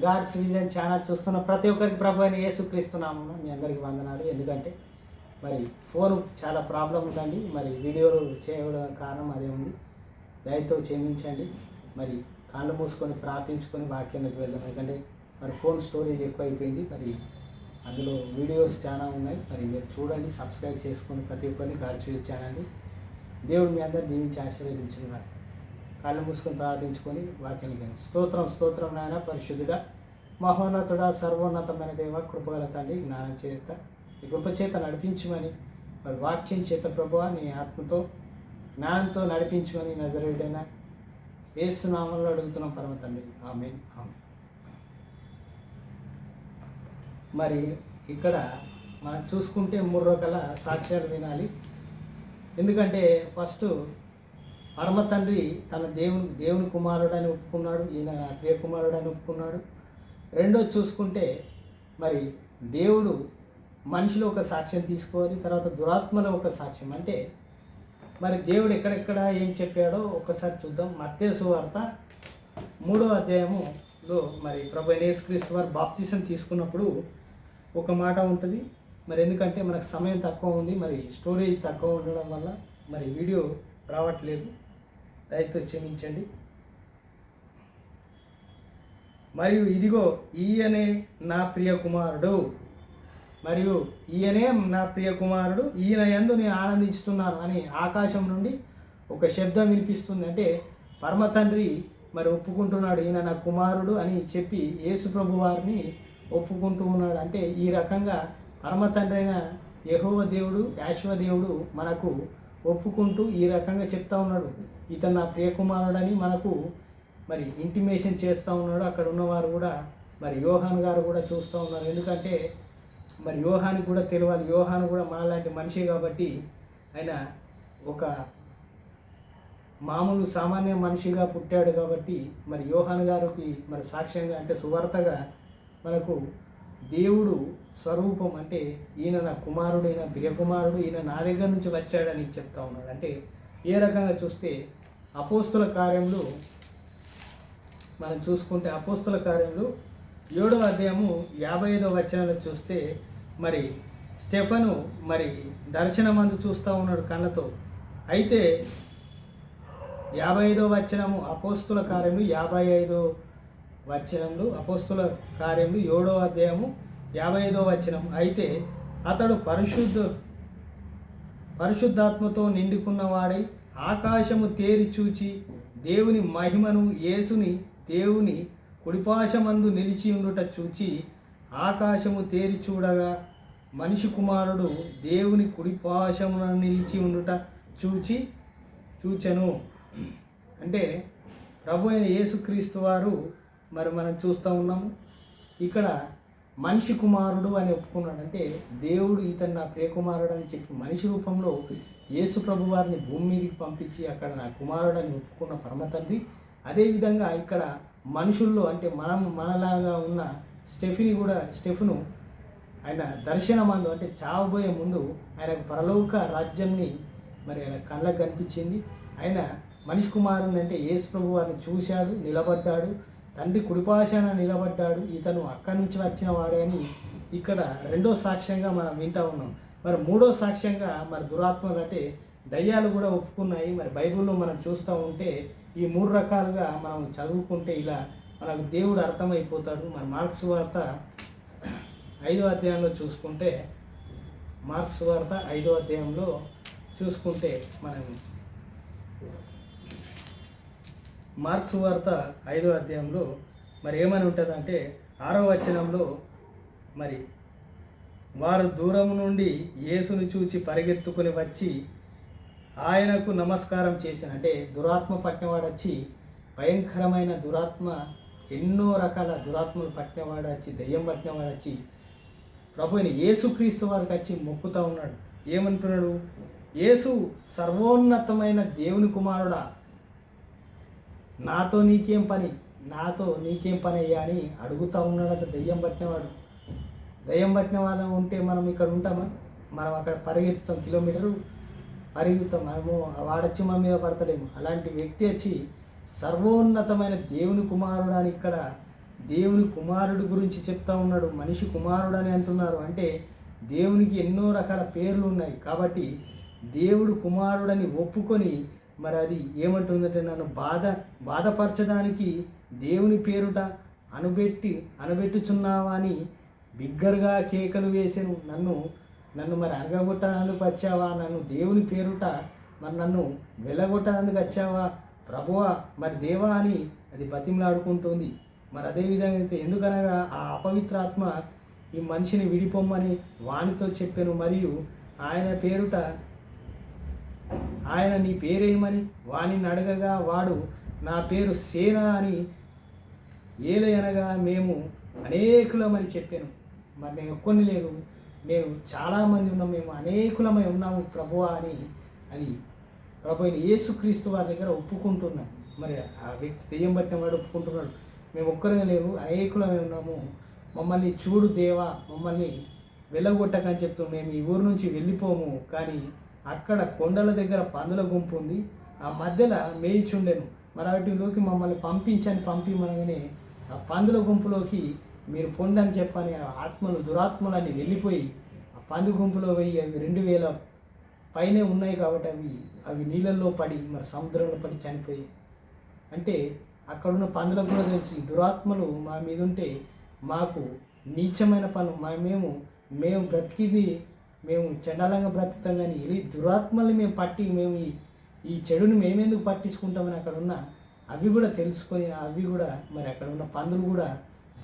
God's vision channel చూస్తున్న ప్రతి ఒక్కరికి ప్రభు అయిన యేసుక్రీస్తున్నాము. మీ అందరికీ వందనాలు. ఎందుకంటే మరి ఫోన్ చాలా ప్రాబ్లం ఉందండి. మరి వీడియోలు చేయడం కారణం అదే ఉంది. దయతో క్షమించండి. మరి కళ్ళు మూసుకొని ప్రార్థించుకొని వాక్యంలోకి వెళ్దాం. ఎందుకంటే మరి ఫోన్ స్టోరేజ్ ఎక్కువ అయిపోయింది. మరి అందులో వీడియోస్ చాలా ఉన్నాయి. మరి మీరు చూడండి, సబ్స్క్రైబ్ చేసుకొని ప్రతి ఒక్కరిని గాడ్స్ విజన్ ఛానల్ని దేవుడు మీ అందరిని దీవించి ఆశీర్వదించున్నారు. కళ్ళు మూసుకొని ప్రార్థించుకొని వాక్యానికి స్తోత్రం స్తోత్రం నాయన, పరిశుద్ధుడా, మహోన్నతుడా, సర్వోన్నతమైన దేవ, కృపగల తండ్రి, జ్ఞానం చేత నీ కృప చేత నడిపించమని, మరి వాక్యం చేత ప్రభువా నీ ఆత్మతో జ్ఞానంతో నడిపించమని నజరేయుడైన యేసు నామములో అడుగుతున్నాం పరమ తండ్రి. ఆమేన్ ఆమేన్. మరి ఇక్కడ మనం చూసుకుంటే 3 రకాల సాక్ష్యాలు వినాలి. ఎందుకంటే ఫస్ట్ పరమ తండ్రి తన దేవుని కుమారుడని ఒప్పుకున్నాడు. ఈయన నా ప్రియ కుమారుడని ఒప్పుకున్నాడు. రెండోది చూసుకుంటే మరి దేవుడు మనిషిలో ఒక సాక్ష్యం తీసుకోవాలి, తర్వాత దురాత్మలో ఒక సాక్ష్యం. అంటే మరి దేవుడు ఎక్కడెక్కడ ఏం చెప్పాడో ఒక్కసారి చూద్దాం. మత్తయి సువార్త 3వ అధ్యాయములో మరి ప్రభు యేసుక్రీస్తు వారు బాప్తిసం తీసుకున్నప్పుడు ఒక మాట ఉంటుంది. మరి ఎందుకంటే మనకు సమయం తక్కువ ఉంది, మరి స్టోరేజ్ తక్కువ ఉండడం వల్ల మరి వీడియో రావట్లేదు, దయతో క్షమించండి. మరియు ఇదిగో ఈయనే నా ప్రియ కుమారుడు, మరియు ఈయనే నా ప్రియ కుమారుడు, ఈయన యందు నేను ఆనందిస్తున్నాను అని ఆకాశం నుండి ఒక శబ్దం వినిపిస్తుంది. అంటే పరమ తండ్రి మరి ఒప్పుకుంటున్నాడు, ఈయన నా కుమారుడు అని చెప్పి యేసు ప్రభు వారిని ఒప్పుకుంటూ ఉన్నాడు. అంటే ఈ రకంగా పరమ తండ్రి అయిన యెహోవా దేవుడు, యాశ్వ దేవుడు మనకు ఒప్పుకుంటూ ఈ రకంగా చెప్తా ఉన్నాడు, ఇతను నా ప్రియ కుమారుడని మనకు మరి ఇంటిమేషన్ చేస్తూ ఉన్నాడు. అక్కడ ఉన్నవారు కూడా మరి యోహాను గారు కూడా చూస్తూ ఉన్నారు. ఎందుకంటే మరి యోహానికి కూడా తెలియాలి, యోహాను కూడా మనలాంటి మనిషి కాబట్టి ఆయన ఒక మామూలు సామాన్య మనిషిగా పుట్టాడు కాబట్టి మరి యోహాను గారికి మరి సాక్ష్యంగా అంటే సువార్తగా మనకు దేవుడు స్వరూపం, అంటే ఈయన నా కుమారుడు, ఈయన ప్రియ కుమారుడు, ఈయన నా దగ్గర నుంచి వచ్చాడని చెప్తా ఉన్నాడు. అంటే ఏ రకంగా చూస్తే అపోస్తుల కార్యములు మనం చూసుకుంటే అపోస్తుల కార్యములు 7వ అధ్యాయము 55వ వచనంలో చూస్తే మరి స్టెఫను మరి దర్శనమందు చూస్తూ ఉన్నాడు కళ్ళతో. అయితే 55వ వచనము అపోస్తుల కార్యములు 55వ వచనంలో అపోస్తుల కార్యములు 7వ అధ్యాయము 55వ వచనం. అయితే అతడు పరిశుద్ధాత్మతో నిండుకున్నవాడై ఆకాశము తేరి చూచి దేవుని మహిమను, యేసుని దేవుని కుడిపాశమందు నిలిచి ఉండుట చూచి, ఆకాశము తేరి చూడగా మనిషి కుమారుడు దేవుని కుడిపాశమున నిలిచి ఉండుట చూచెను. అంటే ప్రభు అయిన యేసుక్రీస్తు వారు మరి మనం చూస్తూ ఉన్నాము. ఇక్కడ మనిషి కుమారుడు అని ఒప్పుకున్నాడు. అంటే దేవుడు ఇతను నా ప్రియ కుమారుడు అని చెప్పి మనిషి రూపంలో యేసు ప్రభు వారిని భూమి మీదకి పంపించి అక్కడ నా కుమారుడు అని ఒప్పుకున్న పరమ తండ్రి, అదేవిధంగా ఇక్కడ మనుషుల్లో అంటే మనలాగా ఉన్న స్టెఫెను ఆయన దర్శనమందు అంటే చావబోయే ముందు ఆయనకు పరలోక రాజ్యంని మరి ఆయన కళ్ళకు కనిపించింది. ఆయన మనిషి కుమారుని అంటే యేసు ప్రభు వారిని చూశాడు, నిలబడ్డాడు, తండ్రి కుడిపాశాన నిలబడ్డాడు, ఇతను అక్కడి నుంచి వచ్చిన వాడే అని ఇక్కడ 2వ సాక్ష్యంగా మనం వింటూ ఉన్నాం. మరి 3వ సాక్ష్యంగా మరి దురాత్మలు అంటే దయ్యాలు కూడా ఒప్పుకున్నాయి. మరి బైబిల్లో మనం చూస్తూ ఉంటే ఈ 3 రకాలుగా మనం చదువుకుంటే ఇలా మనకు దేవుడు అర్థమైపోతాడు. మరి మార్క్స్ వార్త 5వ అధ్యాయంలో చూసుకుంటే మార్క్స్ వార్త 5వ అధ్యాయంలో చూసుకుంటే మనం మార్క్స్ వార్త 5వ అధ్యాయంలో మరి ఏమని ఉంటుందంటే 6వ వచనంలో మరి వారు దూరం నుండి యేసుని చూచి పరిగెత్తుకుని వచ్చి ఆయనకు నమస్కారం చేసిన, అంటే దురాత్మ పట్టినవాడు వచ్చి భయంకరమైన దురాత్మ, ఎన్నో రకాల దురాత్మలు పట్టినవాడు వచ్చి, దయ్యం పట్టినవాడు వచ్చి ప్రభుని యేసుక్రీస్తు వారికి వచ్చి మొక్కుతూ ఉన్నాడు. ఏమంటున్నాడు? యేసు సర్వోన్నతమైన దేవుని కుమారుడా, నాతో నీకేం పని అయ్యా అని అడుగుతూ ఉన్నాడట దయ్యం పట్టినవాడు. దయ్యం పట్టిన వాళ్ళం ఉంటే మనం ఇక్కడ ఉంటామా? మనం అక్కడ పరిగెత్తుతాం, కిలోమీటరు పరిగెత్తుతాం, మనము వాడొచ్చి మన మీద పడతలేము. అలాంటి వ్యక్తి వచ్చి సర్వోన్నతమైన దేవుని కుమారుడు అని ఇక్కడ దేవుని కుమారుడు గురించి చెప్తా ఉన్నాడు. మనిషి కుమారుడు అని అంటున్నారు. అంటే దేవునికి ఎన్నో రకాల పేర్లు ఉన్నాయి. కాబట్టి దేవుడు కుమారుడని ఒప్పుకొని మరి అది ఏమంటుందంటే నన్ను బాధపరచడానికి దేవుని పేరుట అనబెట్టుచున్నావా అని బిగ్గరగా కేకలు వేసాను. నన్ను మరి అనగగొట్టడానికి వచ్చావా? నన్ను దేవుని పేరుట మరి నన్ను వెళ్ళగొట్టడానికి వచ్చావా ప్రభువా, మరి దేవా అని అది బతిమలాడుకుంటుంది. మరి అదేవిధంగా అయితే ఎందుకనగా ఆ అపవిత్రాత్మ ఈ మనిషిని విడిపోమ్మని వానితో చెప్పాను. మరియు ఆయన పేరుట ఆయన నీ పేరేమని వానిని అడగగా వాడు నా పేరు సేన అని ఏలయనగా మేము అనేకులమని చెప్పాను. మరి నేను ఒక్కొని లేదు, మేము చాలామంది ఉన్నాం, మేము అనేకులమై ఉన్నాము ప్రభువా అని అది ప్రభు అయిన యేసుక్రీస్తు వారి దగ్గర ఒప్పుకుంటున్నాం. మరి ఆ వ్యక్తి దెయ్యం పట్టిన వాడు ఒప్పుకుంటున్నాడు, మేము ఒక్కరే లేవు, అనేకులమై ఉన్నాము, మమ్మల్ని చూడు దేవా, మమ్మల్ని వెళ్ళగొట్టకని చెప్తున్నాం. మేము ఈ ఊరు నుంచి వెళ్ళిపోము. కానీ అక్కడ కొండల దగ్గర పందుల గుంపు ఉంది, ఆ మధ్యలో మేయిచుండెను. మరి వాటిలోకి మమ్మల్ని పంపించమనగానే ఆ పందుల గుంపులోకి మీరు పొండని చెప్పని ఆ ఆత్మలు దురాత్మలన్నీ వెళ్ళిపోయి ఆ పంది గుంపులో పోయి అవి 2000 పైనే ఉన్నాయి. కాబట్టి అవి నీళ్ళల్లో పడి మరి సముద్రంలో పడి చనిపోయి, అంటే అక్కడున్న పందులకు కూడా తెలిసి దురాత్మలు మా మీద ఉంటే మాకు నీచమైన పనులు మేము బ్రతికింది మేము చండాలంగా బ్రతుకుతాం, కానీ ఈ దురాత్మల్ని మేము పట్టి మేము ఈ చెడుని మేమెందుకు పట్టించుకుంటామని అక్కడ ఉన్న అవి కూడా తెలుసుకొని అవి కూడా మరి అక్కడ ఉన్న పందులు కూడా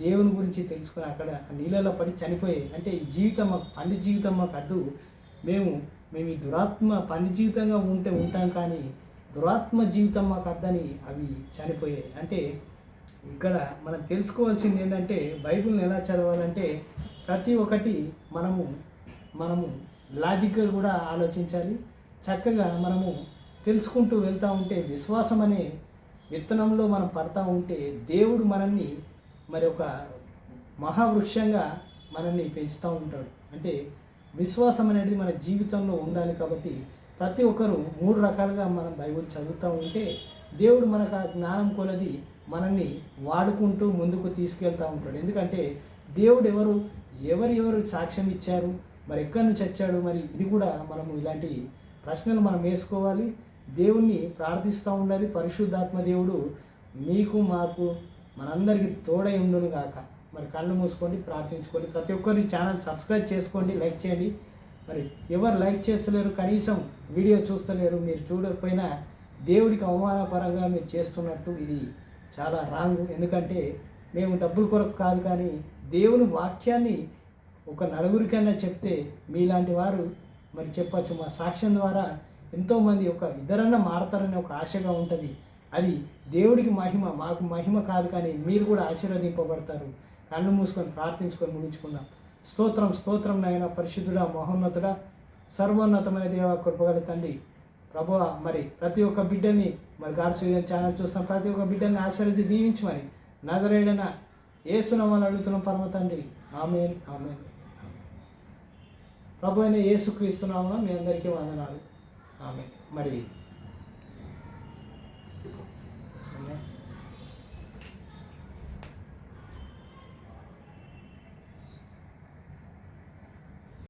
దేవుని గురించి తెలుసుకొని అక్కడ నీళ్ళలో పడి చనిపోయాయి. అంటే ఈ జీవితం మాకు పంది జీవితం మాకు అడ్డు, మేము ఈ దురాత్మ పంది జీవితంగా ఉంటాం, కానీ దురాత్మ జీవితం మాకు అద్దని అవి చనిపోయాయి. అంటే ఇక్కడ మనం తెలుసుకోవాల్సింది ఏంటంటే బైబిల్ని ఎలా చదవాలంటే ప్రతి ఒక్కటి మనము లాజిక్గా కూడా ఆలోచించాలి. చక్కగా మనము తెలుసుకుంటూ వెళ్తూ ఉంటే విశ్వాసం అనే విత్తనంలో మనం పడతా ఉంటే దేవుడు మనల్ని మరి ఒక మహావృక్షంగా మనల్ని పెంచుతూ ఉంటాడు. అంటే విశ్వాసం అనేది మన జీవితంలో ఉండాలి. కాబట్టి ప్రతి ఒక్కరూ 3 రకాలుగా మనం బైబిల్ చదువుతూ ఉంటే దేవుడు మనకు ఆ జ్ఞానం కొలది మనల్ని వాడుకుంటూ ముందుకు తీసుకెళ్తూ ఉంటాడు. ఎందుకంటే దేవుడు ఎవరు సాక్ష్యం ఇచ్చారు, మరి ఎక్కడి నుంచి వచ్చాడు, మరి ఇది కూడా మనము ఇలాంటి ప్రశ్నలు మనం వేసుకోవాలి. దేవుణ్ణి ప్రార్థిస్తూ ఉండాలి. పరిశుద్ధాత్మ దేవుడు మీకు మాకు మనందరికీ తోడై ఉండును గాక. మరి కళ్ళు మూసుకోండి, ప్రార్థించుకోండి. ప్రతి ఒక్కరి ఛానల్ సబ్స్క్రైబ్ చేసుకోండి, లైక్ చేయండి. మరి ఎవరు లైక్ చేస్తలేరు, కనీసం వీడియో చూస్తలేరు, మీరు చూడకపోయినా దేవుడికి అవమానపరంగా మీరు చేస్తున్నట్టు ఇది చాలా రాంగ్. ఎందుకంటే మేము డబ్బుల కొరకు కాదు, కానీ దేవుని వాక్యాన్ని ఒక నలుగురికైనా చెప్తే మీలాంటి వారు మరి చెప్పచ్చు. మా సాక్ష్యం ద్వారా ఎంతోమంది ఇద్దరన్నా మారతారని ఒక ఆశగా ఉంటుంది. అది దేవుడికి మహిమ, మాకు మహిమ కాదు, కానీ మీరు కూడా ఆశీర్వదింపబడతారు. కళ్ళు మూసుకొని ప్రార్థించుకొని ముగించుకుందాం. స్తోత్రం నాయన, పరిశుద్ధుడా, మహోన్నతుడా, సర్వోన్నతమైన దేవ, కృపగల తండ్రి ప్రభువా, మరి ప్రతి ఒక్క బిడ్డని మరి గాడ్స్ విజన్ ఛానల్ చూస్తాం, ప్రతి ఒక్క బిడ్డని ఆశీర్వదించి దీవించమని నజరేయుడైన యేసు నామములో అడుగుతున్నాం పరమ తండ్రి. ఆమేన్. ప్రభు అయిన యేసుక్రీస్తు నామమున మీ అందరికీ వందనాలు. ఆమేన్. మరి